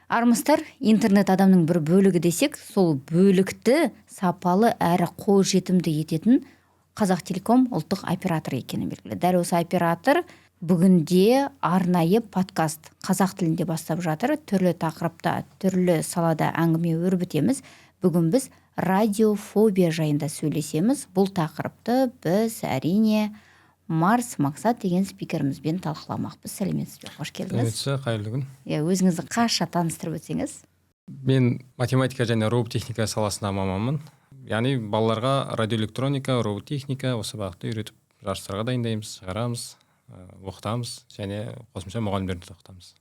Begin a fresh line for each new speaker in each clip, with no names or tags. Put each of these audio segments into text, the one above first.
Армысыздар, интернет адамның бір бөлігі десек, сол бөлікті сапалы әрі қолжетімді ететін Қазақтелеком ұлттық операторы екені белгілі. Дәл осы оператор бүгінде арнайы подкаст қазақ тілінде бастап жатыр. Түрлі тақырыпта, түрлі салада әңгіме өрбітеміз. Бүгін біз радиофобия жайында сөйлесеміз. Бұл тақырыпты біз әрине Марс Мақсат деген спикерімізбен талқыламақпыз. Сәлеметсіз бе? Қош келдіңіз.
Сәлеметсіз, қайырлы күн.
Өзіңізді қысқаша таныстырып өтсеңіз.
Мен математика және робототехника саласында маманмын. Яғни балаларға радиоэлектроника, робототехника осы бағытты үйретіп жарыстарға дайындаймыз, шығарамыз, оқытамыз және қосымша мұғалімдерді оқытамыз.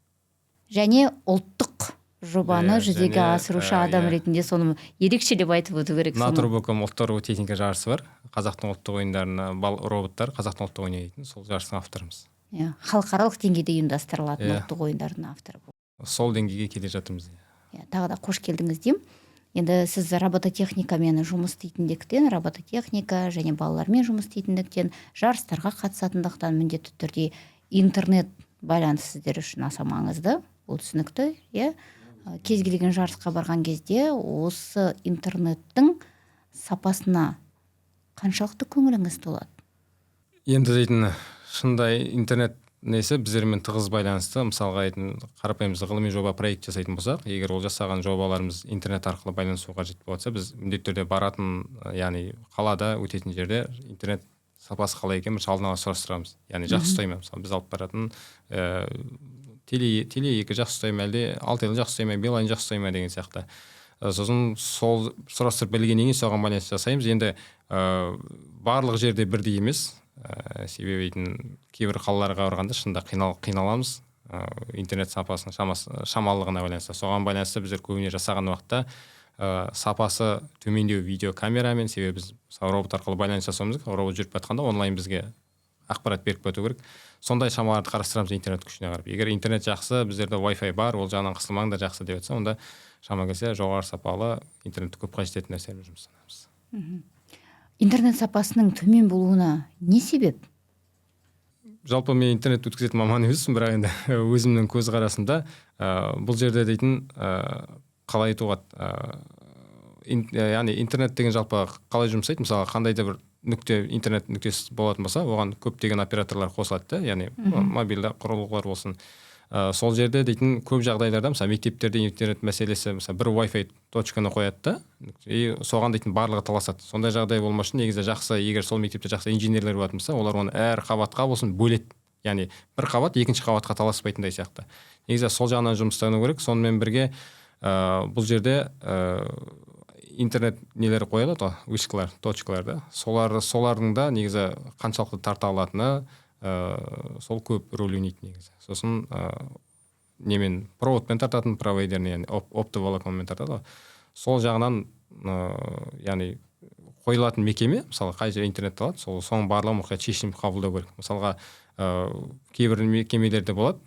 Және ұлттық жобаны жүзеге асырушы адам ретінде соны ерекше деп айтып өту керек.
Натурбоком ұлттық робототехника жарысы бар. Қазақтың ұлттық ойындарына роботтар қазақтың ұлттық ойнайтын, сол жарыстың авторымыз.
Халықаралық деңгейде ұйымдастырылатын ұлттық ойындардың авторы.
Сол деңгейге келе жатырмыз.
Тағы да қош келдіңіз деймін. Енді сіз робототехникамен жұмыс істейтіндіктен, робототехника және балалармен жұмыс істейтіндіктен, жарыстарға қатысатындықтан міндетті түрде интернет байланыс сіздер үшін аса маңызды, ол түсінікті, кез келген жарысқа барған кезде осы интернеттің сапасына қаншалықты көңіліңіз толады?
Енді дейтін шындай интернет біздермен тығыз байланысты. Мысалға қарапайым ғылыми жоба проект жасайтын болсақ, егер ол жасаған жобаларымыз интернет арқылы байланысуға қажет болса, біз міндетті түрде баратын, яғни қалада өтетін жерде интернет сапасы қалай екен алдын ала сұрастырамыз. Яғни жақсы ұстай ма? Мысалы, біз алып баратын теле 2 жақсы ұстай ма, әлде Алтел жақсы ұстай ма, Билайн жақсы ұстай ма деген сияқты. Сосын сол сұрастырып білгеннен кейін соған байланыс жасаймыз. Енді барлық жерде бірдей емес. Себебі кейбір қалаларға барғанда шында қиналамыз. Интернет сапасының шамалығына байланысты. Соған байланысты біздер көбіне жасаған уақытта сапасы төмендеу видеокамерамен, себебі біз робот арқылы байланыс жасауымыз керек. Робот жүріп жатқанда онлайн бізге ақпарат беріп кету керек. Сондай шамаларды қарастырамыз интернет күшіне қарап. Егер интернет жақсы, біздерде Wi-Fi бар, ол жағынан қысылмаңдар жақсы деп жатса, онда шама келсе жоғары сапалы интернетті көп қажет ететін нәрселермен жұмыстанамыз.
Интернет сапасының төмен болуына не себеп?
Жалпы мен интернет өткізетін маман емеспін, бірақ енді өзімнің көзқарасымда бұл жерде дейтін қалай айтуға, яғни интернет деген жалпы қалай жұмсайды? Мысалы, қандай да бір интернет нүктесі болатын болса, оған көптеген операторлар қосылады, яғни мобильді құрылғылар болсын. Сол жерде дейтін көп жағдайларда, мысалы, мектептерде интернет мәселесі, мысалы, бір Wi-Fi точканы қояды да, соған дейтін барлығы таласады. Сондай жағдай болмас үшін негізі жақсы, егер сол мектепте жақсы инженерлер болатын болса, олар оны әр қабатқа болсын бөледі. Яғни бір қабат екінші қабатқа таласпайтындай сияқты. Негізі сол жағынан жұмыстану керек. Сонымен бірге бұл жерде интернет нелері қойылады, вышкалар, точкалар да. Солардың да негізі қаншалықты тарта алатыны сол көп рөл ойнайды негізі. Сосын немен проводпен тартатын провайдеріне, яғни оптоволоконмен тартады. Сол жағынан яғни қойылатын мекеме, мысалы, қай жер интернет алады, соның барлығы мұқият шешім қабылдау керек. Мысалға, кейбір мекемелерде болады,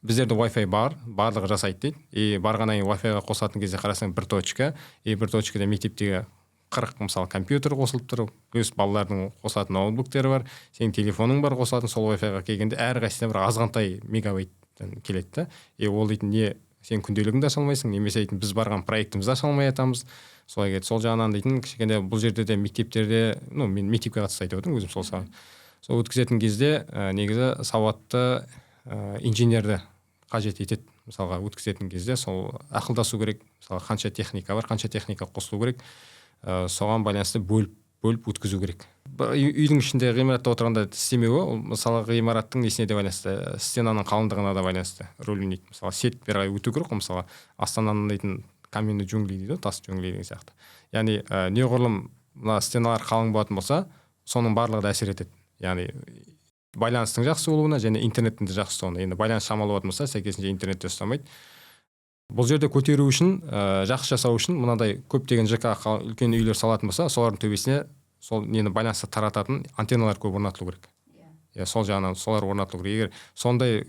біздерде Wi-Fi бар, барлығы жасайды дейді. Барғаннан кейін Wi-Fi-ға қосатын кезде қарасаң бір точка, бір точкада мектептегі 40 мысалы компьютер қосылып тұр, плюс балалардың қосатын ноутбуктері бар, сенің телефоның бар қосатын, сол Wi-Fi-ға келгенде әрқайсысына бір азғантай мегабайттан келеді. Ол дейтін не сен күнделігіңді аша алмайсың, немесе дейтін біз барған проектімізді аша алмай жатамыз. Солай кетеді. Сол жағынан дейтін кішкене бұл жерде де мектептерде, мен мектепке қатысты айтып отырмын өзім сол өткізетін кезде негізі сауатты инженерді қажет етеді. Мысалға өткізетін кезде сол ақылдасу керек. Мысалы, қанша техника бар, қанша техника қосылу керек. Соған байланысты бөліп өткізу керек. Үйдің ішінде ғимаратта отырғанда істемеуі, мысалы, ғимараттың несіне де байланысты, стенаның қалыңдығына да байланысты рөл ойнайды. Мысалы, сет бері қарай өту керек, мысалы, Астананың дейтін каменный джунгли дейді, тас джунгли деген сияқты. Яғни неғұрлым мына стеналар қалың болатын болса, соның барлығы да әсер етеді. Яғни байланыстың жақсы болуына және интернеттің де жақсы болуына. Енді байланыс шамалы болатын болса, сәйкесінше интернетте ұстамайды. Бұл жерде көтеру үшін, жақсы жасау үшін мынадай көптеген ЖК үлкен үйлер салатын болса, солардың төбесіне сол нені байланысты тарататын антенналар көп орнатылу керек. Сол жағынан солар орнатылу керек. Егер сондай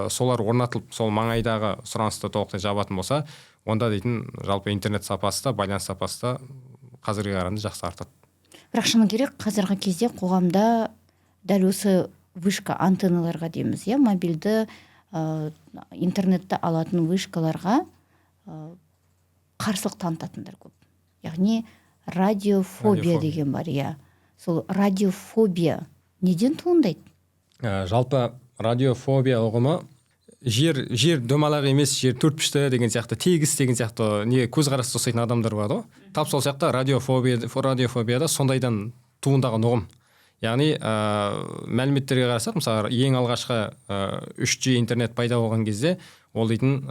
солар орнатылып, сол маңайдағы сұранысты толықтай жабатын болса, онда дейтін жалпы интернет сапасы да, байланыс сапасы да қазіргі қарағанда жақсы артады.
Бірақ шыны керек, қазіргі кезде қоғамда дәл осы вышка антенналарға дейміз, мобильді интернетті алатын вышкаларға қарсылық танытатындар көп. Яғни радиофобия деген бар. Иә, сол радиофобия неден туындайды?
Жалпы радиофобия ұғымы жер домалақ емес, жер төртбұрышты деген сияқты, тегіс деген сияқты не көзқарасты ұқсайтын адамдар бар ғой. Тап сол сияқты радиофобияда сондайдан туындаған ұғым. Яғни мәліметтерге қарасақ, мысалы ең алғашқы 3G интернет пайда болған кезде ол дейтін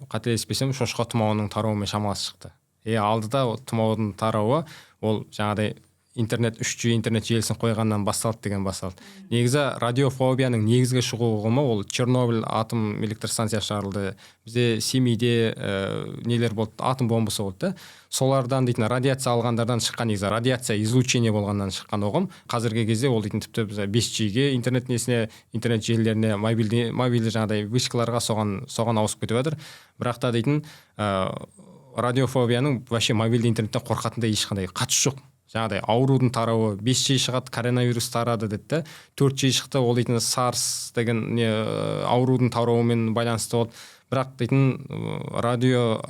қателеспесем шошқа тұмауының тарауымен шамасы шықты. Алдыда тұмаудың тарауы ол жаңағыдай интернет 3G интернет желісін қойғаннан басталды деген басталды. Негізі радиофобияның негізгі шығу ұғымы ол Чернобыль атом электростанциясы шығарылды. Бізде Семейде нелер болды, атом бомбасы болды. Солардан дейтін радиация алғандардан шыққан, негізі радиация излучение болғаннан шыққан ұғым. Қазіргі кезде ол дейтін тіпті 5G-ге интернет желілеріне, мобильді жаңағыдай вышкаларға соған ауысып кетіп жатыр. Бірақ та дейтін радиофобияның вообще мобильді интернеттен қорқатындай ешқандай қатысы жоқ. Жаңағыдай аурудың тарауы 5G шығады, коронавирус тарады деді. 4G шықты, ол дейтін SARS деген аурудың тарауымен байланысты болды. Бірақ дейтін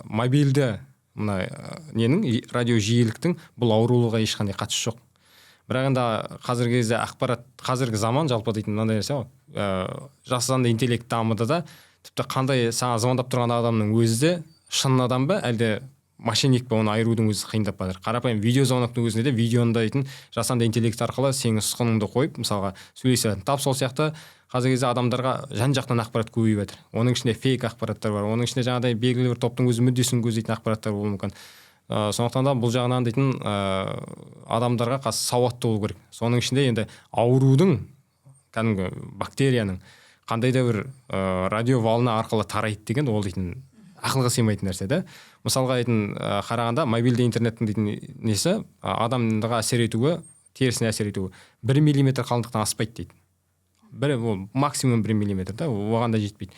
мобильді радио жиіліктің бұл аурулыға ешқандай қатысы жоқ. Бірақ енді қазіргі кезде қазіргі заман жалпы дейтін мынандай нәрсе ғой. Жасанды интеллект дамыды да, тіпті қандай саған звондап тұрған адамның өзі де шын адам ба, әлде мошенник па, оны айырудың өзі қиындап жатыр. Қарапайым видеозвоноктың өзінде де видеоны дейтін жасанды интеллект арқылы сенің сұқыныңды қойып, мысалға сөйлесе. Тап сол сияқты қазіргі кезде адамдарға жан-жақтан ақпарат көбейіп жатыр. Оның ішінде фейк ақпараттар бар. Оның ішінде жаңағыдай белгілі бір топтың өзі мүддесін көздейтін ақпараттар болуы мүмкін. Сондықтан да бұл жағынан дейтін адамдарға қазір сауатты болу керек. Соның ішінде енді аурудың, кәдімгі бактерияның қандай да бір радиоволна арқылы тарайды деген ол дейтін ақылға сыймайтын нәрсе да. Мысалға дейтін қарағанда мобильді интернеттің дейтін несі адамға әсер етуі, терісіне әсер етуі 1 миллиметр қалыңдықтан аспайды дейді. Максимум 1 миллиметр да, оған да жетпейді.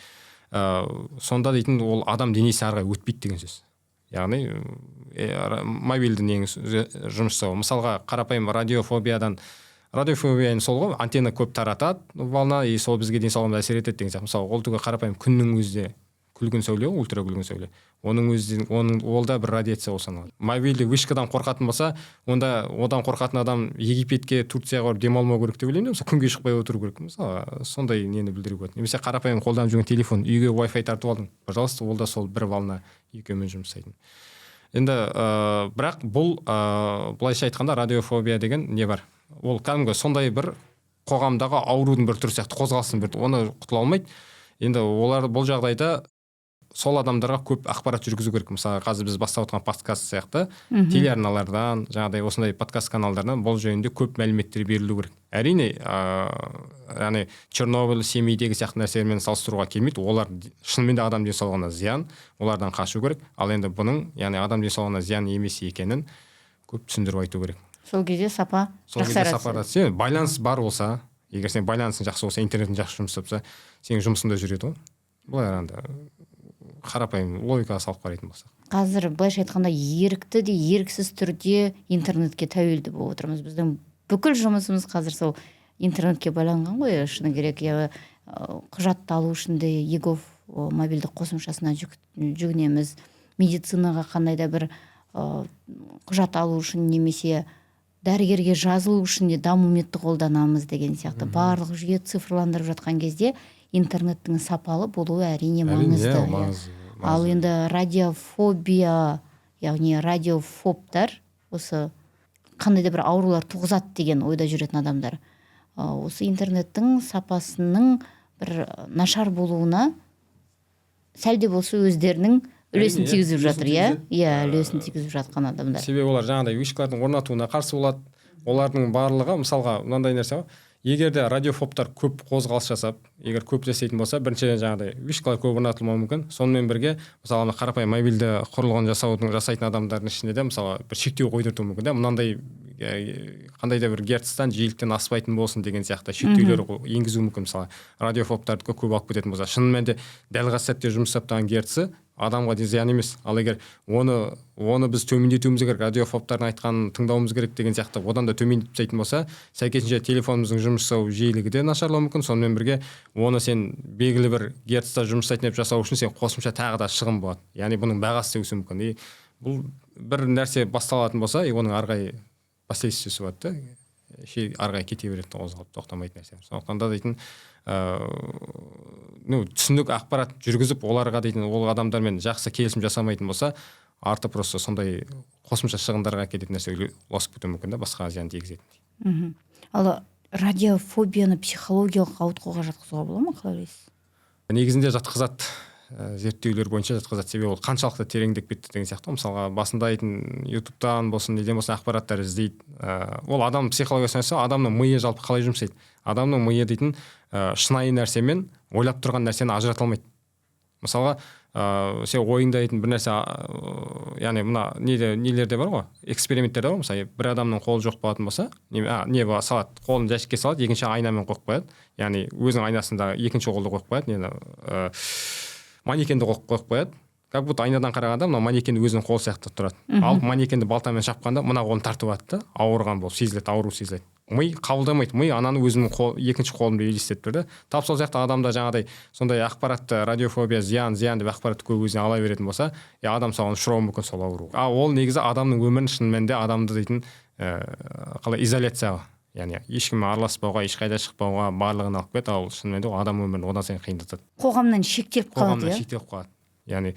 Сонда дейтін ол адам денесі арғы өтпейді деген сөз. Яғни мобильді жұмыс жасау. Мысалға қарапайым радиофобияның сол ғой, антенна көп таратады волна, и сол бізге денсаулығымызға әсер етеді деген сияқты. Мысалы, ол түгіл қарапайым күннің өзі күлгін сәуле, ультра күлгін сәуле. Ол да бір радиация ол саналады. Мобильді вышкадан қорқатын болса, онда одан қорқатын адам Египетке, Турцияға барып демалмау керек деп ойлаймын. Мысалы, күнге шықпай отыру керек. Мысалы, сондай нені білдіру керек. Немесе қарапайым қолданып жүрген телефон, үйге Wi-Fi тартып алдың. Пожалуйста, ол да сол бір волна екеуімен жұмыс жасайтын. Енді бірақ бұл былайша айтқанда радиофобия деген не бар? Ол кәдімгі сондай бір қоғамдағы аурудың бір түрі сияқты қозғалсын бір, оны құтыла алмайды. Енді олар бұл жағдайда сол адамдарға көп ақпарат жүргізу керек. Мысалы, қазір біз бастап отқан подкаст сияқты телеарналардан, жаңағыдай осындай подкаст каналдарынан бұл жөнінде көп мәліметтер берілу керек. Әрине, яғни Чернобыль, Семейдегі сияқты нәрселермен салыстыруға келмейді. Олар шынымен де адам денсаулығына зиян, олардан қашу керек. Ал енді бұның, яғни адам денсаулығына зиян емес екенін көп түсіндіріп айту керек.
Сол кезде сапа жақсарады.
Байланыс бар болса, егер сен байланысың жақсы болса, интернетің жақсы жұмыс істеп, сенің жұмысында жүреді ғой. Бұлай қарапайым логикаға салып қарайтын болсақ.
Қазір былайша айтқанда ерікті де еріксіз түрде интернетке тәуелді болып отырмыз. Біздің бүкіл жұмысымыз қазір сол интернетке байланған ғой. Шыны керек, құжатты алу үшін де егов мобильдік қосымшасына жүгінеміз. Медицинаға қандай да бір құжат алу үшін немесе дәрігерге жазылу үшін де дамуметті қолданамыз деген сияқты. Барлық жүйе цифрландырып жатқан кезде интернеттің сапалы болуы әрине маңызды. Ал енді радиофобия, яғни радиофобтар осы қандай да бір аурулар туғызады деген ойда жүретін адамдар. Осы интернеттің сапасының бір нашар болуына сәлде болса өздерінің үлесін тигізіп жатыр, үлесін тигізіп жатқан адамдар.
Себебі олар жаңағыдай вышкалардың орнатуына қарсы болады. Олардың барлығы, мысалға, мынандай нәрсе ғой. Егер де радиофобтар көп қозғалыс жасап, егер көп жасайтын болса, біріншіден жаңағыдай вышкалар көп орнатылмауы мүмкін. Сонымен бірге, мысалы, қарапайым мобильді құрылғыны жасайтын адамдардың ішінде де, мысалы, бір шектеу қойдыртуы мүмкін. Мынандай қандай да бір герцтан жиіліктен аспайтын болсын деген сияқты шектеулер енгізу мүмкін. Мысалы, радиофобтарды көп алып кететін болса, шынымен де дәл қазір сәтте жұмыс жасап тұрған герці адамға зиян емес. Ал егер оны біз төмендетуіміз керек, радиофобтардың айтқанын тыңдауымыз керек деген сияқты одан да төмендетіп тастайтын болса, сәйкесінше телефонымыздың жұмыс жасау жиілігі де нашарлауы мүмкін. Сонымен бірге оны сен белгілі бір герцта жұмыс жасайтын жасау үшін сен қосымша тағы да шығын болады. Яғни бұның бағасы өсуі мүмкін. бұл бір нәрсе басталатын болса оның ары қарай последствиясы болады да, ары қарай кете береді, қозғалып тоқтамайтын нәрсе. Сондықтан да дейтін түсінік ақпарат жүргізіп оларға дейтін ол адамдармен жақсы келісім жасамайтын болса арты просто сондай қосымша шығындарға кететін нәрсе ұласып кетуі мүмкін да, басқа зиян тигізетін.
Ал радиофобияны психологиялық ауытқуға жатқызуға бола ма, қалай ойлайсыз?
Негізінде жатқызады, зерттеулер бойынша жатқызады, себебі ол қаншалықты тереңдеп кетті деген сияқты. Мысалға басында ютубтан болсын, неден болсын ақпараттар іздейді. Ол адам психологиясына айтса, адамның миы жалпы қалай жұмсайды? Адамның миы дейтін шынайы нәрсе мен ойлап тұрған нәрсені ажырата алмайды. Мысалға сен ойыңда дейтін бір нәрсе, яғни мына нелерде бар ғой, эксперименттерде бар, мысалы бір адамның қолы жоқ болатын болса, салады, қолын жәшікке салады, екінші айнамен қойып қояды, яғни өзінің айнасында екінші қолды қойып қояды, манекенді қойып қояды, как будто айнадан қарағанда мына манекен өзінің қолы сияқты тұрады. Алып манекенді балтамен шапқанда мына қолын тартып алады да, ауырған болып сезіледі, ауру сезіледі. Ми қабылдамайды, ми ананы өзінің екінші қолында елестетіп тұр да. Тап сол сияқты адамда жаңағыдай сондай ақпаратты, радиофобия, зиян деп ақпаратты көп өзіне ала беретін болса, адам соған ұшырауы мүмкін сол ауру. Ол негізі адамның өмірін шын мәнінде адамды дейтін қалай изоляцияға, яғни ешкіммен араласпауға, ешқайда шықпауға барлығын алып кетеді. Ал шын мәнінде адам өмірін одан сайын қиындатады.
Қоғамнан шектеліп
қалады. Яғни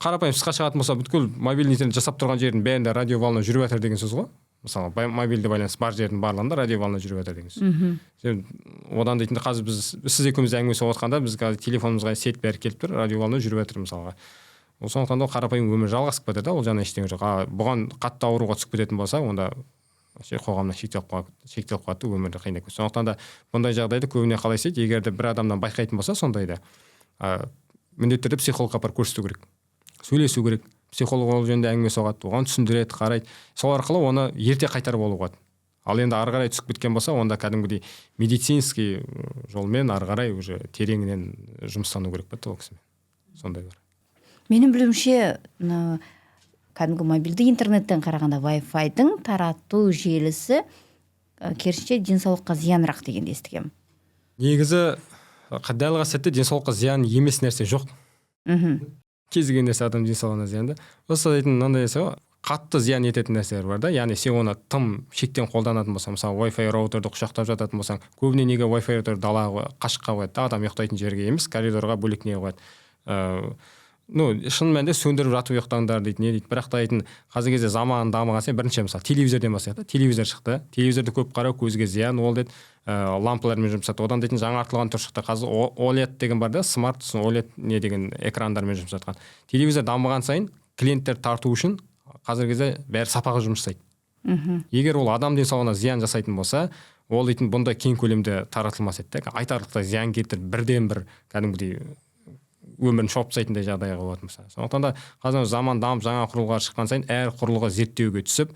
қарапайым сыртқа шығатын болса, бүткіл мобильный интернет жасап тұрған жердің бәрінде радиоволна жүріп жатыр деген сөз ғой. Мысалы, мобильді байланыс бар жердің барлығында радиоволна жүріп жатыр деген сөз. Одан дейтінде қазір сіз екеуміз әңгіме соғып отқанда біз қазір телефонымызға сет бәрі келіп тұр, радиоволна жүріп жатыр мысалға. Сондықтан да қарапайым өмір жалғасып кетеді, ол жағынан ештеңе жоқ. Бұған қатты ауруға түсіп кететін болса, онда қоғамнан шектеліп қалады, өмірді қиындап кетеді. Сондықтан да бұндай жағдайды көбіне қалай істейді, егер де бір адамнан байқайтын болса, сондайды міндетті түрде психологқа апарып көрсету керек, сөйлесу керек. Психолог ол жөнінде әңгіме соғады, оған түсіндіреді, қарайды. Сол арқылы оны ерте қайтарып алуға болады. Ал енді ары қарай түсіп кеткен болса, онда кәдімгідей медицинский жолмен ары қарай уже тереңінен жұмыстану керек болады ол кісімен. Сондай бар.
Менің білуімше, кәдімгі мобильді интернеттен қарағанда Wi-Fi-дың тарату желісі керісінше денсаулыққа зиянырақ дегенді естігемін.
Негізі дәл сәтте денсаулыққа зиян емес нәрсе жоқ. Кез келген нәрсе адам денсаулығына зиян да. Осы дейтін мынандай нәрсе ғой, қатты зиян ететін нәрселер бар да. Яғни сен оны тым шектен қолданатын болсаң, мысалы Wi-Fi роутерді құшақтап жататын болсаң, көбіне неге Wi-Fi роутер далаға қашыққа қояды да, адам ұйықтайтын жерге емес, коридорға бөлек не қояды. Шын мәнінде сөндіріп жатып ұйықтаңдар дейді, не дейді. Бірақ та дейтін қазіргі кезде заман дамыған сайын бірінші мысалы телевизорден бастайық та. Телевизор шықты. Телевизорды көп қарау көзге зиян, ол дейді лампалармен жұмсады. Одан дейтін жаңартылған түр шықты. Қазір OLED деген бар да, смарт OLED не деген экрандармен жұмсатқан. Телевизор дамыған сайын клиенттер тарту үшін қазіргі кезде бәрі сапаға жұмыс жасайды. Егер ол адам денсаулығына зиян жасайтын болса, ол дейтін бұндай кең көлемде таратылмас еді. Айтарлықтай зиян келтіріп бірден бір кәдімгідей өмірін шауып тастайтындай жағдайға болатын болса. Сондықтан да қазір заман дамып жаңа құрылғылар шыққан сайын әр құрылғы зерттеуге түсіп,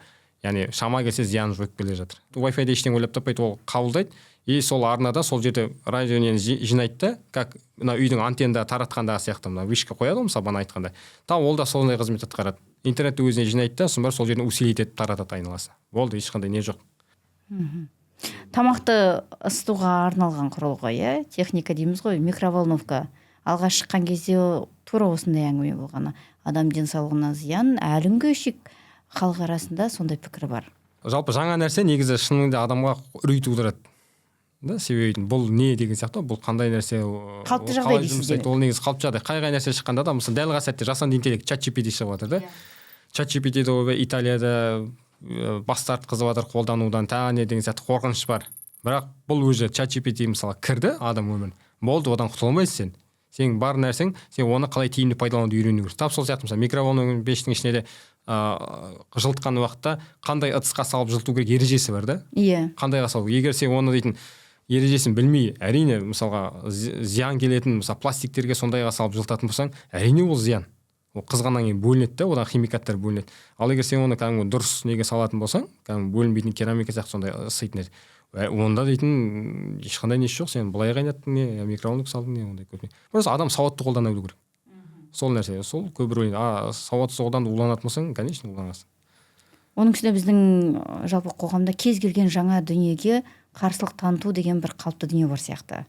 яғни шама келсе зиян жойып келе жатыр. Wi-Fi-де ештеңе ойлап таппайды, ол қабылдайды. И сол арнада сол жерде радионен жинайды да, как мына үйдің антеннда таратқандағы сияқты мына вышка қояды ғой, мысалы бана айтқанда. Ол да сондай қызмет атқарады. Интернетті өзіне жинайды да, сосын барып сол жерден усилить етіп таратады айналасы. Болды, ешқандай не жоқ.
Тамақты ысытуға арналған құрылғы, техника дейміз ғой, микроволновка. Алға шыққан кезде тура осындай әңгіме болғаны. Адам денсаулығына зиян, әлі күнге шейін халық арасында сондай пікір бар.
Жалпы жаңа нәрсе негізі шынында адамға үрей тудырады. Да, себебі бұл не деген сияқты, бұл қандай нәрсе,
қалыпты жағдай дейсіз.
Ол негізі қалыпты жағдай. Қай нәрсе шыққанда да, мысалы дәл сәтте жасанды интеллект ChatGPT шығып жатыр да. ChatGPT-ді Италияда бас тартқызып жатыр қолданудан, не деген сияқты қорқыныш бар. Бірақ бұл уже ChatGPT мысалы кірді адам өмірін. Болды, одан құтыла алмайсың сен. Сен бар нәрсең, сен оны қалай тиімді пайдалануды үйрену керек. Тап сол сияқты мысалы микроволновка пештің ішіне де жылытқан уақытта қандай ыдысқа салып жылыту керек ережесі бар да.
Иә.
Қандайға салу. Егер сен оны дейтін ережесін білмей, әрине мысалға зиян келетін, мысалы пластиктерге сондайға салып жылытатын болсаң, әрине ол зиян. Ол қызғаннан кейін бөлінеді да, одан химикаттар бөлінеді. Ал егер сен оны кәдімгі дұрыс неге салатын болсаң, кәдімгі бөлінбейтін керамика сияқты сондай ысытатын еді. Онда дейтін ешқандай несі жоқ, сен былай қайнаттың не, микроволновка салдың не, ондай көп не. Просто адам сауатты қолдана білу керек. Сол нәрсе, сол көп рөл. Сауатсыз қолданып уланатын болсаң, конечно, уланасың.
Оның үстіне біздің жалпы қоғамда кез келген жаңа дүниеге қарсылық таныту деген бір қалыпты дүние бар сияқты.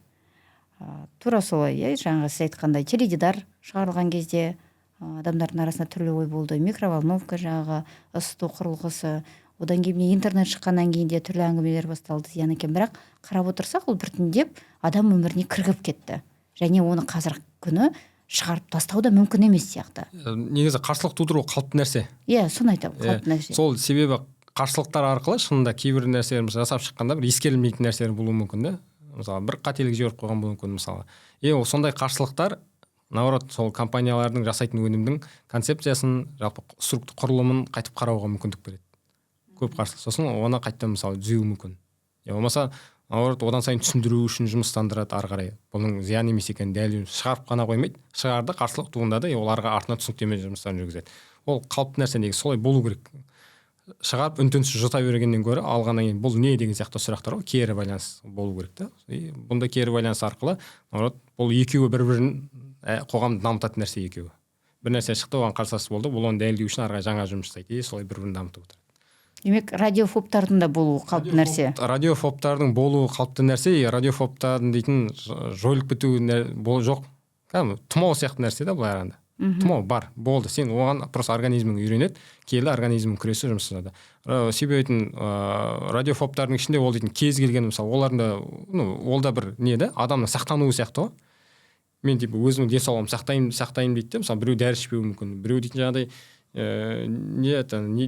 Тура солай, жаңағы сіз айтқандай теледидар шығарылған кезде адамдардың арасында түрлі ой болды. Микроволновка жаңағы ысыту құрылғысы, одан кейін міне интернет шыққаннан кейін де түрлі әңгімелер басталды зиян екен. Бірақ қарап отырсақ ол біртіндеп адам өміріне кіргіп кетті. Және оны қазіргі күні шығарып тастау да мүмкін емес сияқты.
Негізі қарсылық тудыру қалыпты нәрсе.
Иә, соны айтамын, қалыпты нәрсе.
Сол себебі қарсылықтар арқылы шынында кейбір нәрселеріміз жасап шыққанда бір ескерілмейтін нәрселер болуы мүмкін да. Мысалы бір қателік жіберіп қойған болуы мүмкін мысалы. Сондай қарсылықтар наоборот сол компаниялардың жасайтын өнімнің концепциясын, жалпы құрылымын қайтып қарауға мүмкіндік береді. Көп қарсылық. Сосын оны қайтадан мысалы түзеуі мүмкін. Болмаса наоборот одан сайын түсіндіру үшін жұмыстандырады ары қарай. Бұның зиян емес екенін дәлелдеу шығарып қана қоймайды. Шығарды, қарсылық туындады, оларға артына түсініктеме жұмыстарын жүргізеді. Ол қалыпты нәрсе, негізі солай болу керек. Шығарып үн-түнсіз жұта бергеннен гөрі алғаннан кейін бұл не деген сияқты сұрақтар ғой, кері байланыс болу керек та. Бұнда кері байланыс арқылы наоборот бұл екеуі бір-бірін қоғамды дамытатын нәрсе екеуі. Бір нәрсе шықты, оған қарсылас болды, бұл оны дәлелдеу үшін ары қарай жаңа жұмыс жасайды, солай бір-бірін дамытып отырады.
Демек, радиофобтардың да болуы қалыпты нәрсе.
Радиофобтардың болуы қалыпты нәрсе, радиофобтардың дейтін жойылып кету жоқ. Тұмау сияқты нәрсе да былай қарағанда. Тұмау бар, болды. Сен оған просто организмің үйренеді, келі организмің күресі жұмыс жасады. Себебі радиофобтардың ішінде ол дейтін кез келген мысалы, оларда ол да бір не да, адамның сақтануы сияқты ғой. Мен өзімнің денсаулығымды сақтаймын дейді де, мысалы біреу дәрі ішпеуі мүмкін, біреу дейтін жаңағыдай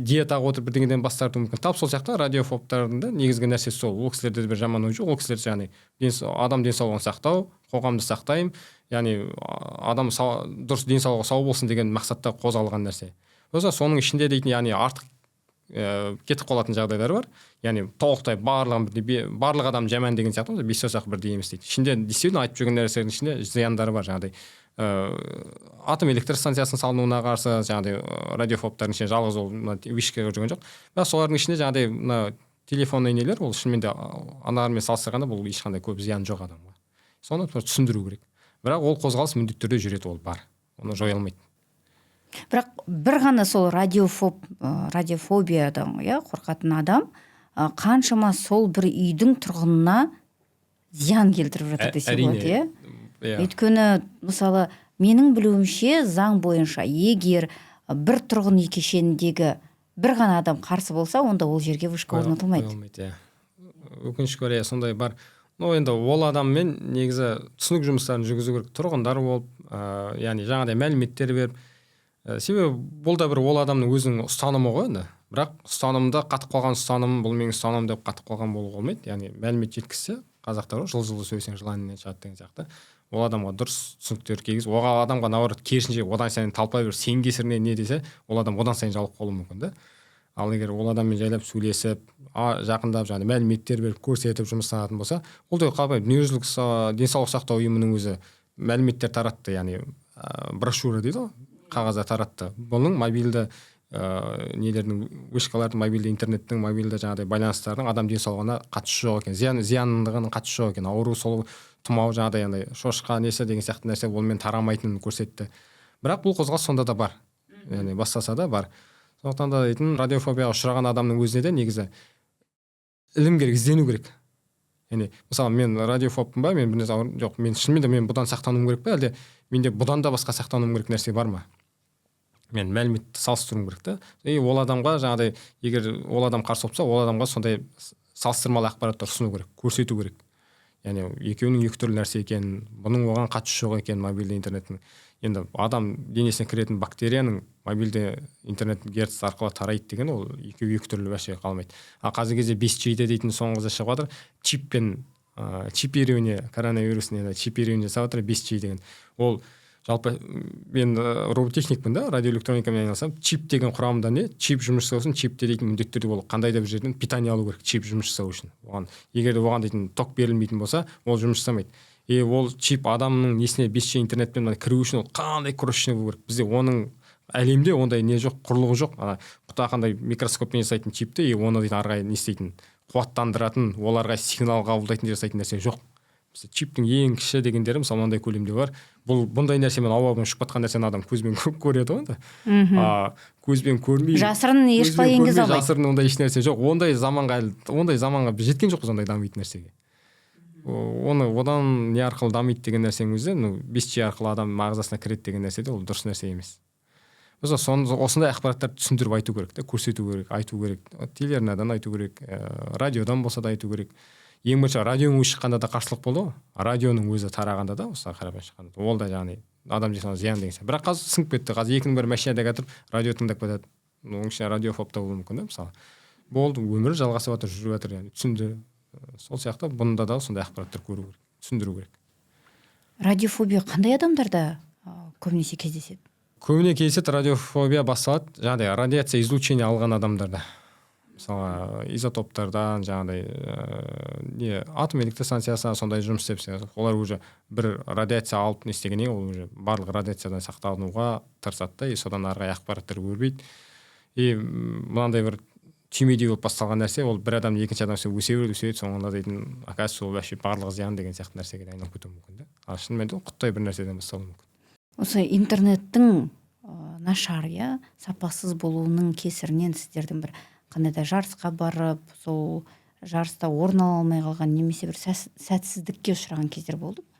диетаға отырып бірдеңеден бас тарту мүмкін. Тап сол сияқты радиофобтардың да негізгі нәрсесі сол. Ол кісілерде бір жаман ой жоқ. Ол кісілер яғни адам денсаулығын сақтау, қоғамды сақтаймын, яғни адам дұрыс денсаулығы сау болсын деген мақсатта қозғалған нәрсе. Соның ішінде дейтін, яғни артық кетіп қалатын жағдайлар бар. Яғни толықтай барлық адам жаман деген сияқты, бес саусақ бірдей емес дейді. Ішінде действительно айтып жүрген нәрселердің ішінде зияндары бар, жаңағыдай атом электр станциясының салынуына қарсы жаңағыдай радиофобтардың ішінде жалғыз ол вишка жүрген жоқ. Бірақ солардың ішінде жаңағыдай телефонный нелер, ол шынымен де аналармен салыстырғанда бұл ешқандай көп зиян жоқ адамға. Соны түсіндіру керек. Бірақ ол қозғалыс міндетті түрде жүреді, ол бар. Оны жоя алмайды.
Бірақ бір ғана сол радиофобиядан қорқатын адам қаншама сол бір үйдің тұрғынына зиян келтіріп жатыр десе болады, Өйткені мысалы менің білуімше заң бойынша егер бір тұрғын үй кешеніндегі бір ғана адам қарсы болса, онда ол жерге вышка орнатылмайды.
Өкінішке орай сондай бар. Енді ол адаммен негізі түсінік жұмыстарын жүргізу керек, тұрғындар болып, яғни жаңағыдай мәліметтер беріп. Себебі бұл да бір ол адамның өзінің ұстанымы ғой енді. Бірақ ұстанымда қатып қалған ұстаным, бұл менің ұстанымым деп қатып қалған болуға болмайды. Яғни мәлімет жеткізсе, қазақтар жылы сөйлесең жыланнан шығады деген сияқты. Ол адамға дұрыс түсініктер келгізіп, оған адамға наоборот керісінше одан сайын талпай беріп, сен кесірінен не десе, ол адам одан сайын жалып қалуы мүмкін да. Ал егер ол адаммен жайлап сөйлесіп, жақындап жаңағы мәліметтер беріп, көрсетіп жұмыстанатын болса, ол да қалай дүниежүзілік денсаулық сақтау ұйымының өзі мәліметтер таратты, яғни брошюра дейді ғой, қағазда таратты. Бұның мобильді нелердің, вышкалардың, мобильді интернеттің, мобильді жаңағыдай байланыстардың адам денсаулығына қатысы жоқ екен, зияндығының қатысы жоқ екен, ауру сол тұмау жаңағыдай шошқа несі деген сияқты нәрсе онымен тарамайтынын көрсетті. Бірақ бұл қозғалыс сонда да бар, яғни бастаса да бар. Сондықтан да дейтін радиофобияға ұшыраған адамның өзіне де негізі ілім керек, іздену керек. Яғни мысалы мен радиофобпын ба, мен жоқ, мен шынымен де мен бұдан сақтануым керек па, әлде менде бұдан да басқа сақтануым керек нәрсе бар ма? Мен мәліметті салыстыруым керек та. Ол адамға жаңағыдай, егер ол адам қарсы болса, ол адамға сондай салыстырмалы ақпараттар ұсыну керек, көрсету керек. Яғни екеуінің екі түрлі нәрсе екенін, бұның оған қатысы жоқ екенін, мобильді интернеттің. Енді адам денесіне кіретін бактерияның мобильді интернет герц арқылы тарайды деген, ол екі түрлі вообще қалмайды. Қазіргі кезде 5G дейтін соңғы шығып жатыр, чипирование, коронавирусіне чипирование жасап жатыр, 5G деген. Ол жалпы мен роботехникпін да, радиоэлектроникамен айналысам. Чип деген құрамында не? Чип жұмыс жасау үшін чипте дейтін міндетті болды. Қандай да бір жерден питание алу керек чип жұмыс жасау үшін. Егер де оған дейтін ток берілмейтін болса, ол жұмыс жасамайды. Ол чип адамның несіне 5G интернетпен кіру үшін ол қандай күресші болу керек. Бізде оның әлемде ондай не жоқ, құрлығы жоқ. Құта қандай микроскоппен жасайтын чипті, оны дейтін арғай не істейтін, қуаттандыратын, оларға сигнал қабылдайтын жасайтын нәрсе жоқ. Чиптің ең кіші дегендері мысалы мынандай көлемде бар. Бұндай нәрсемен ауамен ұшып жатқан нәрсені адам көзбен көреді ғой енді. Көзбен көрмей,
жасырын ешқай енгізе алмайды.
Жасырын ондай еш нәрсе жоқ. Ондай заманға біз жеткен жоқпыз ондай дамитын нәрсеге. Одан не арқылы дамиды деген нәрсенің өзі, 5G арқылы адам ағзасына кіреді деген нәрсе де ол дұрыс нәрсе емес. осындай ақпараттарды түсіндіріп айту керек та, көрсету керек, айту керек, телеарнадан айту керек, радиодан болса да айту керек. Ең бірінші радионың өзі шыққанда да қарсылық болды ғой, радионың өзі тарағанда да осы қарапайым шыққанда ол да яғни адам денсаулығына зиян деген сияқты. Бірақ қазір сіңіп кетті, қазір екінің бірі машинада отырып радио тыңдап кетеді, оның ішінде радиофоб та болуы мүмкін да. Мысалы болды, өмірі жалғасып жатыр, жүріп жатыр, яғни түсінді. Сол сияқты бұнда да сондай ақпараттар көру керек, түсіндіру керек.
Радиофобия қандай адамдарда көбінесе кездеседі?
Көбіне кездеседі радиофобия басталады жаңағыдай радиация излучение алған адамдарда. Мысалы изотоптардан жаңағыдай атом электростанциясына сондай жұмыс істеп, олар уже бір радиация алып не істегеннен ол уже барлық радиациядан сақтануға тырысады да, содан ары қарай ақпараттар көрмейді. Мынандай бір түймедей болып басталған нәрсе, ол бір адам екінші адам өсе береді, соңында дейтін оказывается ол вообще барлығы зиян деген сияқты нәрсеге айналып кетуі мүмкін да. Ал шынымен де құттай бір нәрседен басталуы мүмкін.
Осы интернеттің нашар, сапасыз болуының кесірінен сіздердің бір қандай да жарысқа барып, сол жарыста орын ала алмай қалған немесе бір сәтсіздікке ұшыраған кездер болды ма?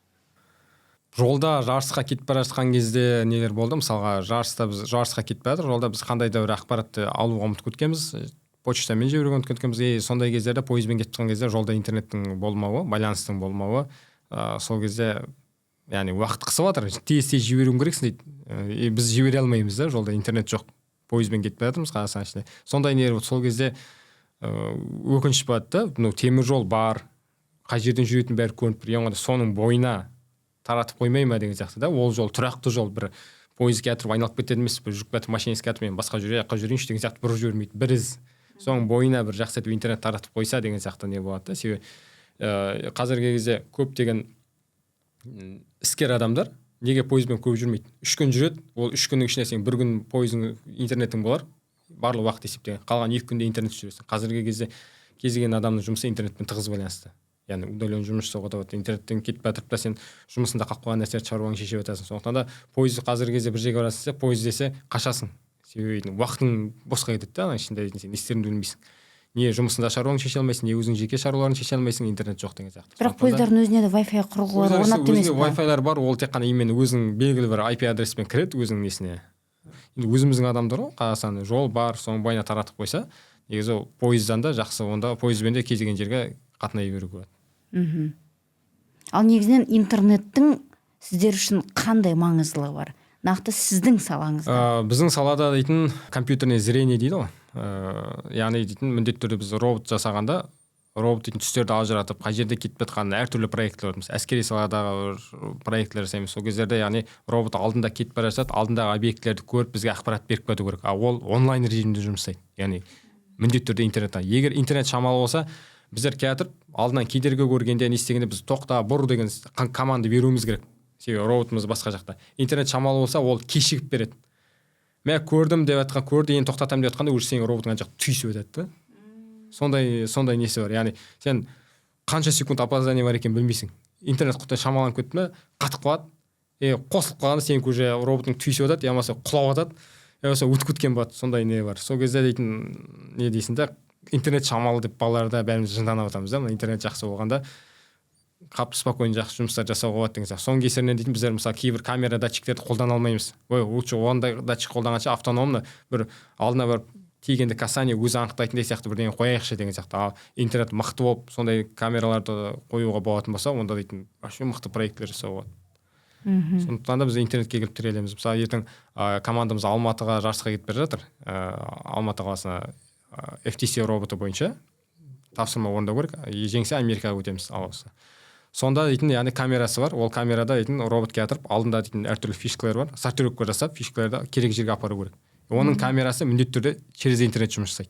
Жолда жарысқа кетіп бара жатқан кезде нелер болды. Мысалға жарысқа кетіп бара жатыр, жолда біз қандай да бір ақпаратты алуға ұмытып кеткенбіз, почтамен жіберуге ұмытып кеткенбіз. Сондай кездерде пойызбен кетіп жатқан кезде жолда интернеттің болмауы, байланыстың болмауы, сол кезде яғни уақыт қысып жатыр, тез жіберуің керексің дейді. Біз жібере алмаймыз да, жолда интернет жоқ. Пойызбен кетіп жатырмыз Қазақстан ішінде. Сондай нелер болды. Сол кезде өкініш болады да, темір жол бар, қай жерден жүретіні бәрі көрініп тұр. Соның бойына таратып қоймай ма деген сияқты да. Ол жол тұрақты жол, бір пойыз кетіп айналып кетеді емес, бір жүк батыр машинасы кетіп мен басқа жаққа жүрейінші деген сияқты бұрып жібермейді. Бір із соның бойына бір жақсы етіп интернет таратып қойса деген сияқты не болады да. Себебі қазіргі кезде көптеген іскер адамдар неге пойызбен көп жүрмейді? 3 күн жүреді, ол 3 күннің ішінде сен бір күн пойыздың интернетің болар, барлық уақыт есептеген. Қалған 2 күнде интернет жүресің. Қазіргі кезде кез келген адамның жұмысы интернетпен тығыз байланысты. Яғни удален жұмыс жасауға да интернеттен кетіп жатып та сен жұмысында қалып қалған нәрселерді шаруаңды шешіп жатасың. Сондықтан да пойыз қазіргі кезде бір жерге барасың десе, пойыз десе қашасың. Себебі уақытың босқа кетеді да, ана ішінде сен не істеріңді білмейсің. Не жұмысында шаруаңды шеше алмайсың, не өзің жеке шаруаларыңды шеше алмайсың, интернет жоқ деген сияқты.
Бірақ пойыздардың өзіне де Wi-Fi құрылғылары орнатты емес пе?
Wi-Fi-лар бар, ол тек қана именно өзің белгілі бір IP адреспен кіреді өзің несіне. Енді өзіміздің адамдар ғой, Қазақстанда жол бар, соның бойына таратып қойса, негізі ол пойыздан да жақсы, онда пойызбен де кез келген жерге қатынай беруге болады.
Ал негізінен интернеттің сіздер үшін қандай маңыздылығы бар? Нақты сіздің салаңызда?
Біздің салада дейтін компьютерное зрение дейді ғой. Яғни дейтін міндетті түрде біз робот жасағанда робот дейтін түстерді ажыратып, қай жерде кетіп жатқанын әртүрлі проектлер, мысалы әскери саладағы проектлер жасаймыз. Сол кездерде яғни робот алдында кетіп бара жатады, алдындағы объектілерді көріп бізге ақпарат беріп кету керек. Ол онлайн режимде жұмыс істейді. Яғни міндетті түрде интернеттен. Егер интернет шамалы болса, біздер кетіп алдынан кедергі көргенде не істегенде біз тоқта, бұр деген команда беруіміз керек. Себебі роботымыз басқа жақта. Интернет шамалы болса, ол кешігіп береді. Мен көрдім деп жатқан, көрді, енді тоқтатамын деп жатқанда уже сенің роботың ана жақта түйісіп өтеді. Сондай несі бар. Яғни сен қанша секунд опоздание бар екенін білмейсің. Интернет құттай шамаланып кетті ме, қатып қалады. Қосылып қалғанда сен уже роботың түйісіп өтеді, я болмаса құлап жатады, я болмаса өтіп кеткен болады. Сондай не бар. Сол кезде дейтін не дейсің да, интернет шамалы деп балаларда бәріміз жынданып жатамыз да. Интернет жақсы болғанда қап спокойно жақсы жұмыстар жасауға болады деген сияқты. Соның кесірінен дейтін біздер мысалы кейбір камера датчиктерді қолдана алмаймыз. Лучше ондай датчик қолданғанша автономно бір алдына бір тигенде касание өзі анықтайтын сияқты бірдеңе қояйықшы деген сияқты. Ал интернет мықты болып сондай камераларды қоюға болатын болса, онда дейтін вообще мықты проекттер жасауға болады. Сондықтан да біз интернетке келіп тірелеміз. Мысалы ертең командамыз Алматыға жарысқа кетіп бара жатыр. Алматы қаласына FTC роботы бойынша тапсырма орындау керек. Жеңсе Америкаға өтеміз алысы. Сонда дейтін яғни камерасы бар. Ол камерада дейтін робот кетіріп, алдында дейтін әртүрлі фишкалар бар. Сортировка жасап, фишкаларды керек жерге апару керек. Оның камерасы міндетті түрде через интернет жұмыс жасайды.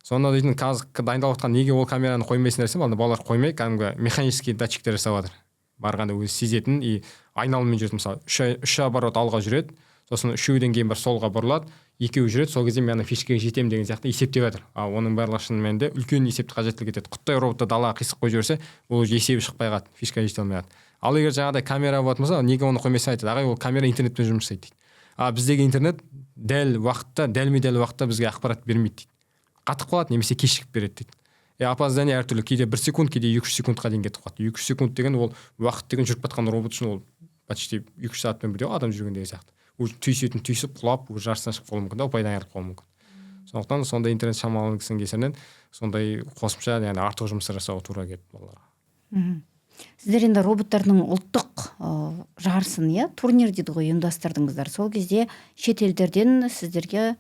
Сонда дейтін қазір дайындалып жатқан неге ол камераны қоймайсың десем, алда балалар қоймай, кәдімгі механический датчиктер жасап жатыр. Барғанда өзі сезетін и айналыммен жүреді. Мысалы, үш оборот алға жүреді, сосын үшеуден кейін бір солға бұрылады, екеуі жүреді, сол кезде мен фишкаға жетемін деген сияқты есептеп жатыр. Оның барлығы шынымен де үлкен есепті қажеттілік етеді. Құттай роботты далаға қисық қойып жіберсе, ол есебі шықпай қалады, фишкаға жете алмай қалады. Ал егер жаңағыдай камера болатын болса, неге оны қоймайсың айтады. Ағай, ол камера интернетпен жұмыс істейді дейді. Біздегі интернет дәл уақытта бізге ақпарат бермейді дейді. Қатып қалады немесе кешігіп береді дейді. Опоздание әртүрлі, кейде 1 секунд, кейде 2-3 секундқа дейін кетіп қалады. 2-3 секунд деген ол уақыт деген жүріп жатқан робот үшін ол почти 2-3 сағатпен бірдей адам жүрген деген сияқты. түйісетін түйісіп құлап жарыстан шығып қалуы мүмкін да, ұпайдан айырылып қалуы мүмкін. Сондықтан сондай интернет шамалының кесірінен сондай қосымша яғни артық жұмыстар жасауға тура келді балаларға.
Сіздер енді роботтардың ұлттық жарысын, турнир дейді ғой, ұйымдастырдыңыздар. Сол кезде шет елдерден сіздерге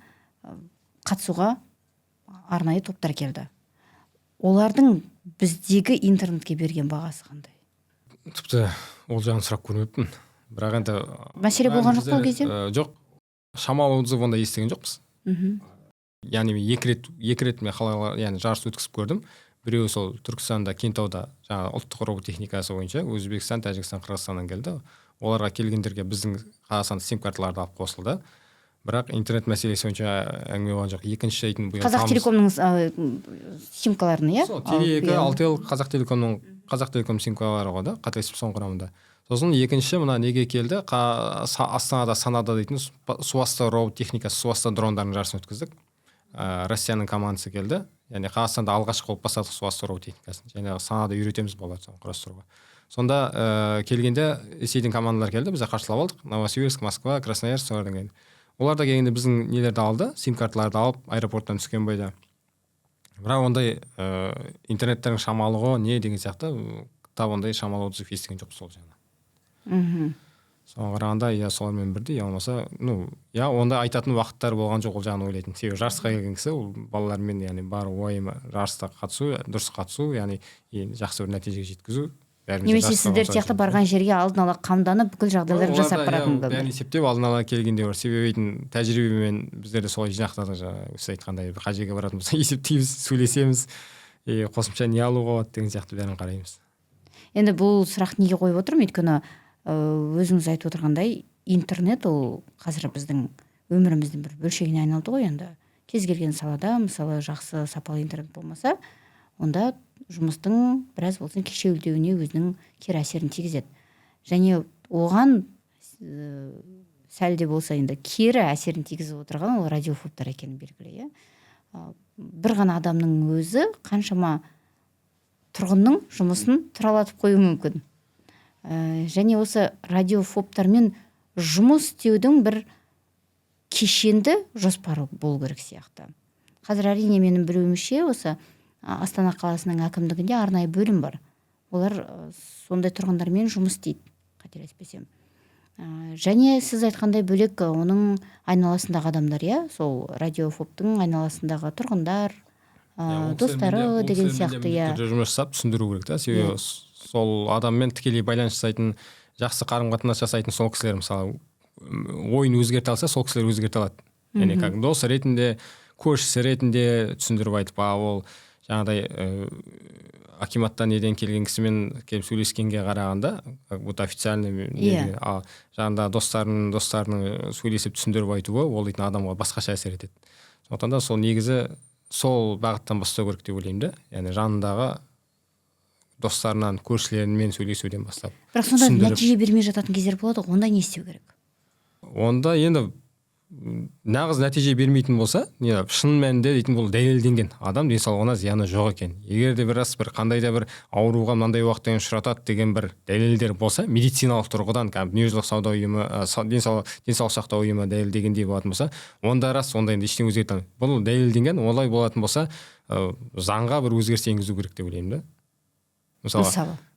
қатысуға арнайы топтар келді. Олардың біздегі интернетке берген бағасы қандай?
Тіпті ол жағын сұрап көрмеппін. Бірақ енді
мәселе болған жоқ ол кезде?
Жоқ. Шамалы отзыв онда естіген жоқпыз. Яғни екі рет мен яғни жарыс өткізіп көрдім. Біреуі сол Түркістанда, Кентауда жаңағы ұлттық робот техникасы бойынша Өзбекстан, Тәжікстан, Қырғызстаннан келді. Оларға келгендерге біздің Қазақстан сим-карталарды алып қосылды. Бірақ интернет мәселесі бойынша әңгіме болған жоқ. Екінші жайтын
Қазақтелекомның симкаларын,
Сол Теле2, Алтел, Қазақтелеком симкалары ғой да, қателеспесем құрамында. Сосын екінші мына неге келді? Астанада Санада дейтін суасты робот техникасы, суасты дрондардың жарысын өткіздік. Россияның командасы келді. Яғни Қазақстанда алғашқы болып бастадық суасты робот техникасын. Және Санада үйретеміз балаларды соны құрастыруға. Сонда келгенде Ресейдің командалар келді, біз қарсылап алдық. Новосибирск, Москва, Красноярск солардан келді. Олар да келгенде біздің нелерді алды, сим-карталарды алып, аэропорттан түскен бойда. Бірақ ондай интернеттердің шамалығы не деген сияқты тап ондай шамалы отзыв естіген жоқ сол жағынан. Соған қарағанда солармен бірдей, болмаса, онда айтатын уақыттар болған жоқ ол жағын ойлайтын. Себебі жарысқа келген кісі ол балалармен яғни бар ойы жарысқа қатысу, дұрыс қатысу, яғни жақсы бір нәтижеге жеткізу.
Немесе сіздер сияқты барған жерге алдын ала қамданып бүкіл жағдайларды жасап баратын болды.
Бәрін есептеп алдын ала келгенде бар. Себебі тәжірибемен біздер де солай жинақтадық. Сіз айтқандай қай жерге баратын болса есептейміз, сөйлесеміз, қосымша не алуға болады деген сияқты бәрін қараймыз.
Енді бұл сұрақ неге қойып отырмын? Өйткені өзіңіз айтып отырғандай интернет ол қазір біздің өміріміздің бір бөлшегіне айналды ғой. Енді кез келген салада мысалы жақсы сапалы интернет болмаса, онда жұмыстың біраз болсын кешеуілдеуіне өзінің кері әсерін тигізеді. Және оған сәл де болса енді кері әсерін тигізіп отырған ол радиофобтар екені белгілі. Бір ғана адамның өзі қаншама тұрғынның жұмысын тұралатып қоюы мүмкін. Және осы радиофобтармен жұмыс істеудің бір кешенді жоспары болу керек сияқты. Қазір әрине менің білуімше осы Астана қаласының әкімдігінде арнайы бөлім бар. Олар сондай тұрғындармен жұмыс істейді, қателеспесем. Және сіз айтқандай бөлек оның айналасындағы адамдар, сол радиофобтың айналасындағы тұрғындар, достары деген сияқты.
Жұмыс жасап түсіндіру керек та, себебі сол адаммен тікелей байланыс жасайтын, жақсы қарым-қатынас жасайтын сол кісілер мысалы ойын өзгерте алса, сол кісілер өзгерте алады. Яғни как дос ретінде, көршісі ретінде түсіндіріп айтып, ол жаңағыдай акиматтан неден келген кісімен келіп сөйлескенге қарағанда, как будто официальный жаңағыда достарының сөйлесіп түсіндіріп айтуы ол дейтін адамға басқаша әсер етеді. Сондықтан да сол негізі сол бағыттан бастау керек деп ойлаймын да. Яғни жанындағы достарынан, көршілерімен сөйлесуден бастап.
Бірақ сонда нәтиже бермей жататын кездер болады, онда не істеу керек?
Онда енді нағыз нәтиже бермейтін болса, шын мәнінде дейтін бұл дәлелденген адам денсаулығына зияны жоқ екен. Егер де бір қандай да бір ауруға мынандай уақытта ұшыратады деген бір дәлелдер болса, медициналық тұрғыдан дүниежүзілік сауда ұйымы, денсаулық сақтау ұйымы дәлелдегендей болатын болса, онда рас, онда енді ештеңе өзгерте алмайды. Бұл дәлелденген, олай болатын болса, заңға бір өзгеріс енгізу керек деп ойлаймын да.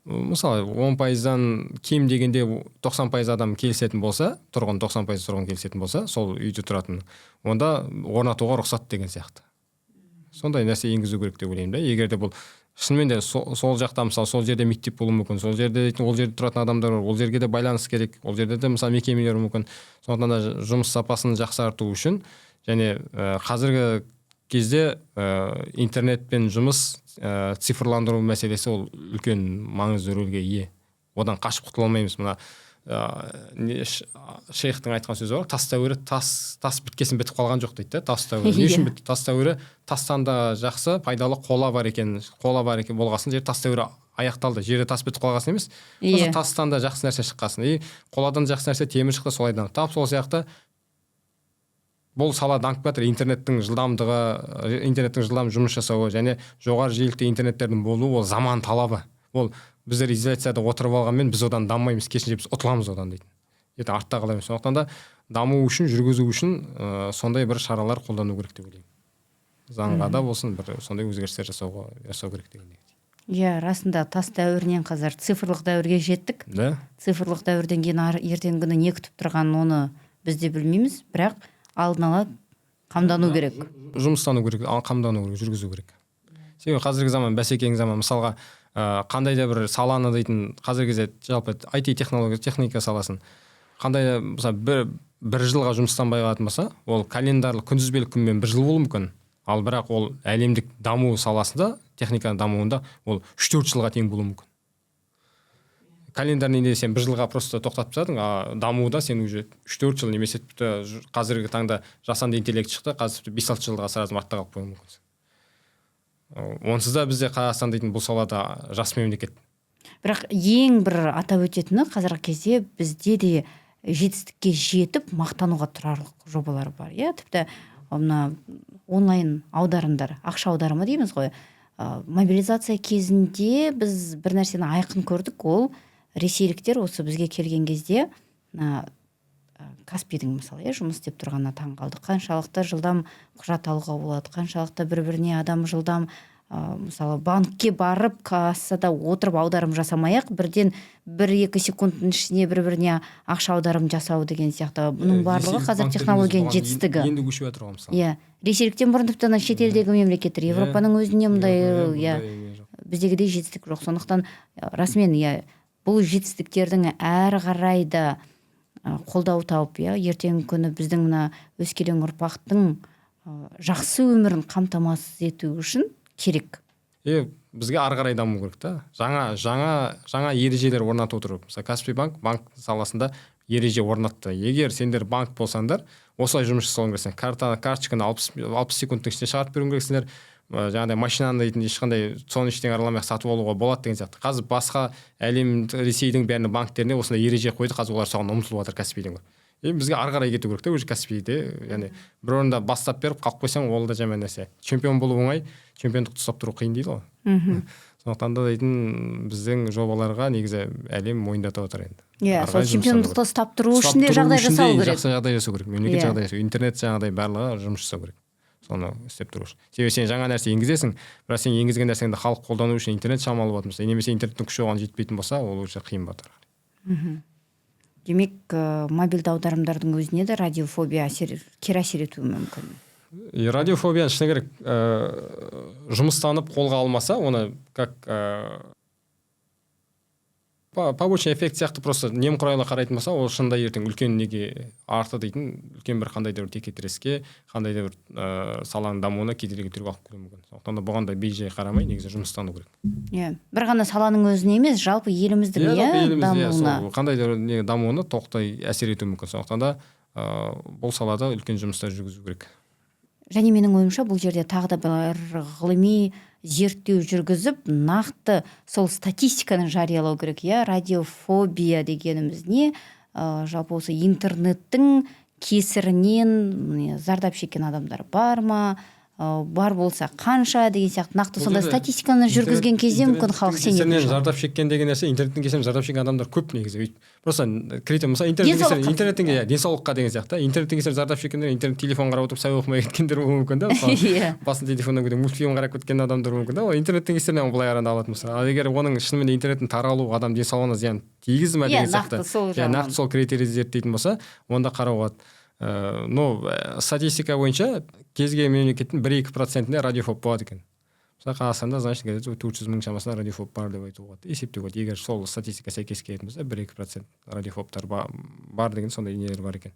Мысалы 10%-дан кем дегенде 90% адам келісетін болса, 90% тұрғын келісетін болса, сол үйде тұратын, онда орнатуға рұқсат деген сияқты. Сондай нәрсе енгізу керек деп ойлаймын да. Егер де бұл шынымен де сол жақта мысалы сол жерде мектеп болуы мүмкін, сол жерде ол жерде тұратын адамдар бар, ол жерге де байланыс керек, ол жерде де мысалы мекемелер мүмкін. Сондықтан да жұмыс сапасын жақсарту үшін және қазіргі кезде интернетпен жұмыс цифрландыру мәселесі ол үлкен маңызды рөлге ие. Одан қашып құтыла алмаймыз. Мына шейхтің айтқан сөзі бар, тас дәуірі тас біткесін бітіп қалған жоқ дейді. Тас дәуірі не үшін бітті? Тас дәуірі тастан да жақсы, пайдалы қола бар екен болғасын, жер тас дәуірі аяқталды. Жерде тас бітіп қалғасын емес, тастан да жақсы нәрсе шыққасын. Қоладан жақсы нәрсе темір шықты, солайдан. Тап сол сияқты бұл сала дамып жатыр. Интернеттің жылдам жұмыс жасауы және жоғары жиілікті интернеттердің болуы ол заман талабы. Ол біздер изоляцияда отырып алғанмен біз одан дамаймыз, керісінше біз ұтыламыз одан дейтін. ертең артта қаламыз. Сондықтан да даму үшін, жүргізу үшін сондай бір шаралар қолдану керек деп ойлаймын. Заңға да болсын бір сондай өзгерістер жасау керек деген.
Иә, расында тас дәуірінен қазір цифрлық дәуірге жеттік.
Да.
Цифрлық дәуірден кейін ертеңгі күні не күтіп тұрғанын оны біз де білмейміз, бірақ алдын ала қамдану керек.
Жұмыстану керек, қамдану керек, жүргізу керек. Себебі қазіргі заман бәсекелі заман, мысалға қандай да бір саланы дейтін қазіргі кезде жалпы IT техника саласын қандай да мысалы бір жылға жұмыстанбай қалатын болса, ол календарлық күнтізбелік күнмен бір жыл болуы мүмкін. Ал бірақ ол әлемдік даму саласында, техниканың дамуында ол 3-4 жылға тең болуы мүмкін. Календарный сен бір жылға просто тоқтатып тастадың, а дамуда сен уже 3-4 жыл немесе қазіргі таңда жасанды интеллект шықты, қазір 5-6 жылға сразу артта қалып қоюы мүмкін. Онсыз да бізде Қазақстан дейтін бұл салада жас мемлекет.
Бірақ ең бір атап өтетіні қазіргі кезде бізде де жетістікке жетіп мақтануға тұрарлық жобалар бар. Иә, тіпті мына онлайн аударымдар, ақша аударымы дейміз ғой. Мобилизация кезінде біз бір нәрсені айқын көрдік, ол ресейліктер осы бізге келген кезде Каспийдің мысалы жұмыс істеп тұрғанына таң қалдық. Қаншалықты жылдам құжат алуға болады, қаншалықты бір-біріне адам жылдам мысалы банкке барып кассада отырып аударым жасамай-ақ бірден 1-2 секундтың ішіне бір-біріне ақша аударым жасау деген сияқты. Бұның барлығы қазір технологияның жетістігі.
Енді көшіп жатыр ғой мысалы.
Иә, ресейліктен бұрын тіпті шетелдегі мемлекеттер, Европаның өзінде мұндай біздегідей жетістік жоқ. Сондықтан расымен бұл жетістіктердің әрі қарай да қолдау тауып, ертеңгі күні біздің мына өскелең ұрпақтың жақсы өмірін қамтамасыз ету үшін керек.
Бізге ары қарай даму керек та. Жаңа ережелер орнатып отыру. Мысалы Каспий банк саласында ереже орнатты. Егер сендер банк болсаңдар, осылай жұмыс жасауың керексің. Карточканы 60 секундтың ішінде шығарып беруің керексіңдер. Жаңағыдай машинаны дейтін ешқандай соны ештеңе араламай сатып алуға болады деген сияқты. Қазір басқа әлем Ресейдің бәрінің банктеріне осындай ереже қойды, қазір олар соған ұмтылып жатыр Каспийден. Бізге ары қарай кету керек та, уже Каспийде, яғни бір орында бастап беріп қалып қойсаң, ол да жаман нәрсе. Чемпион болу оңай, чемпиондықты ұстап тұру қиын дейді ғой. Сондықтан да дейтін біздің жобаларға негізі әлем мойындатып отыр енді.
Иә, сол чемпиондықты ұстап тұру үшін де жағдай жасау керек.
Жақсы жағдай жасау керек. Мемлекет жағдай жасау, интернет жағдай барлығы жұмыс жасау керек. Соны істеп тұру үшін. Себебі сен жаңа нәрсе енгізесің, бірақ сен енгізген нәрсеңді халық қолдану үшін интернет шамалы болатын болса, немесе интернеттің күші оған жетпейтін болса, ол уже қиын батыр.
Демек, мобильді аударымдардың өзіне де радиофобия кері әсер етуі мүмкін.
Радиофобияны шыны керек жұмыстанып қолға алмаса, оны как побочный эффект сияқты просто немқұрайлы қарайтын болса, ол шынында ертең үлкен неге арты дейтін, үлкен бір қандай да бір текетіреске, қандай да бір саланың дамуына кедергі келтіруге алып келуі мүмкін. Сондықтан да бұған да бей-жай қарамай, негізі жұмыстану керек.
Иә, бір ғана саланың өзіне емес, жалпы еліміздің дамуына.
Қандай да бір дамуына тоқтай әсер етуі мүмкін. Сондықтан да бұл салада үлкен жұмыстар жүргізу керек.
Және менің ойымша бұл жерде тағы да бір ғылыми зерттеу жүргізіп, нақты сол статистиканы жариялау керек. Радиофобия дегеніміз не? Жалпы осы интернеттің кесірінен зардап шеккен адамдар бар ма? Бар болса қанша деген сияқты нақты сондай статистиканы жүргізген кезде мүмкін халық сенеді.
Зардап шеккен деген нәрсе, интернеттің кесірінен зардап шеккен адамдар көп негізі. Просто кіретін мысалы интернеттің денсаулыққа деген сияқты. Интернеттің кесірінен зардап шеккендер, интернет телефон қарап отырып сабақ оқымай кеткендер болуы мүмкін да. Басын телефоннан көріп мультфильм қарап кеткен адамдар мүмкін да. Ол интернеттің кесірінен былай қарана алатын болса. Ал егер оның шынымен интернеттің таралуы адам денсаулығына зиян тигізді ме деген сияқты. Нақты сол критерийді зерттейтін болса, онда қарауға. Статистика бойынша кез келген мемлекеттің 1-2%-інде радиофоб болады екен. Мысалы Қазақстанда, значит, 400 мың шамасында радиофоб бар деп айтуға болады. Есептеуге болады. Егер сол статистика сәйкес келетін болса, 1-2% радиофобтар бар деген сондай нелер бар екен.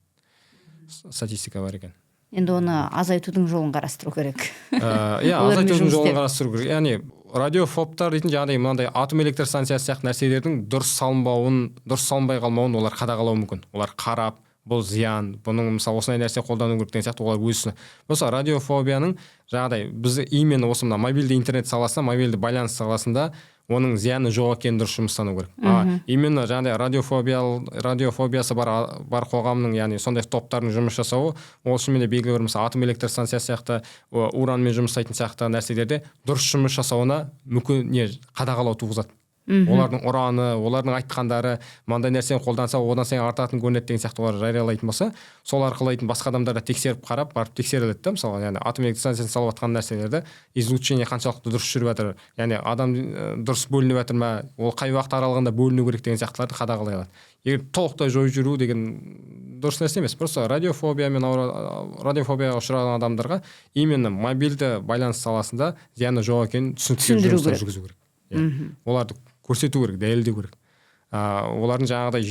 Статистика бар екен.
Енді оны азайтудың жолын қарастыру керек.
Азайтудың жолын қарастыру керек. Яғни радиофобтар дейтін жаңағыдай мынандай атом электр станциясы сияқты нәрселердің дұрыс салынбай қалмауын олар қадағалауы мүмкін. Олар қарап, бұл зиян, бұның мысалы осындай нәрсе қолдану керек деген сияқты олар өзі. Болса радиофобияның жаңағыдай біз именно осы мына мобильді интернет саласында, мобильді байланыс саласында оның зияны жоқ екенін дұрыс жұмыстану керек. Именно жаңағыдай радиофобиясы бар қоғамның, яғни сондай топтардың жұмыс жасауы, ол шынымен де белгілі бір мысалы атом электр станциясы сияқты, уранмен жұмыс жасайтын сияқты нәрселерде дұрыс жұмыс жасауына қадағалау туғызады. олардың ұраны, олардың айтқандары мынандай нәрсені қолданса одан сайын артатын көрінеді деген сияқты олар жариялайтын болса, сол арқылы басқа адамдар да тексеріп қарап барып тексеріледі да, мысалы яғни атом электр станциясын салып жатқан нәрселерді излучение қаншалықты дұрыс жүріп жатыр, яғни адам дұрыс бөлініп жатыр ма, ол қай уақыт аралығында бөліну керек деген сияқтыларды қадағалай алады. Егер толықтай жойып жүру деген дұрыс нәрсе емес. Просто радиофобияға ұшыраған адамдарға именно мобильді байланыс саласында зияны жоқ екенін түсіндіру жүргізу керек. Оларды көрсету керек, дәлелдеу керек. Олардың жаңағыдай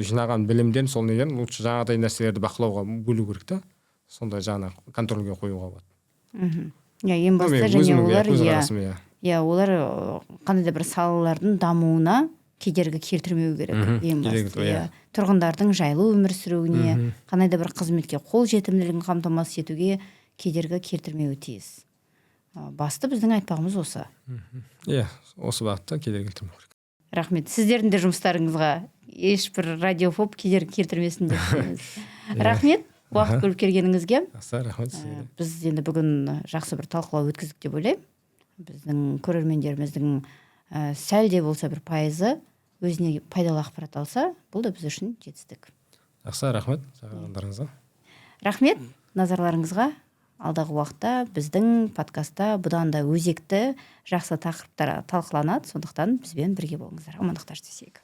жинаған білімден сол неден лучше жаңағыдай нәрселерді бақылауға бөлу керек та. Сондай жаңа контрольге қоюға болады.
Ең басты және олар қандай да бір салалардың дамуына кедергі келтірмеу керек. Ең басты тұрғындардың жайлы өмір сүруіне, қандай да бір қызметке қол жетімділігін қамтамасыз етуге кедергі келтірмеуі тиіс. Басты біздің айтпағымыз осы.
Осы бағытта кедергі келтірмеу керек.
Рахмет. Сіздердің де жұмыстарыңызға ешбір радиофоб кедергі келтірмесін деп тілейміз. Рахмет. Уақыт бөліп келгеніңізге.
Рахмет сізге.
Біз енді бүгін жақсы бір талқылау өткіздік деп ойлаймын. Біздің көрермендеріміздің сәл де болса бір пайызы өзіне пайдалы ақпарат алса, бұл да біз үшін жетістік.
Рахмет шақырғандарыңызға.
Рахмет назарларыңызға. Алдағы уақытта біздің подкастта бұдан да өзекті жақсы тақырыптар талқыланады, сондықтан бізбен бірге болыңыздар. Амандықтар тілесейік.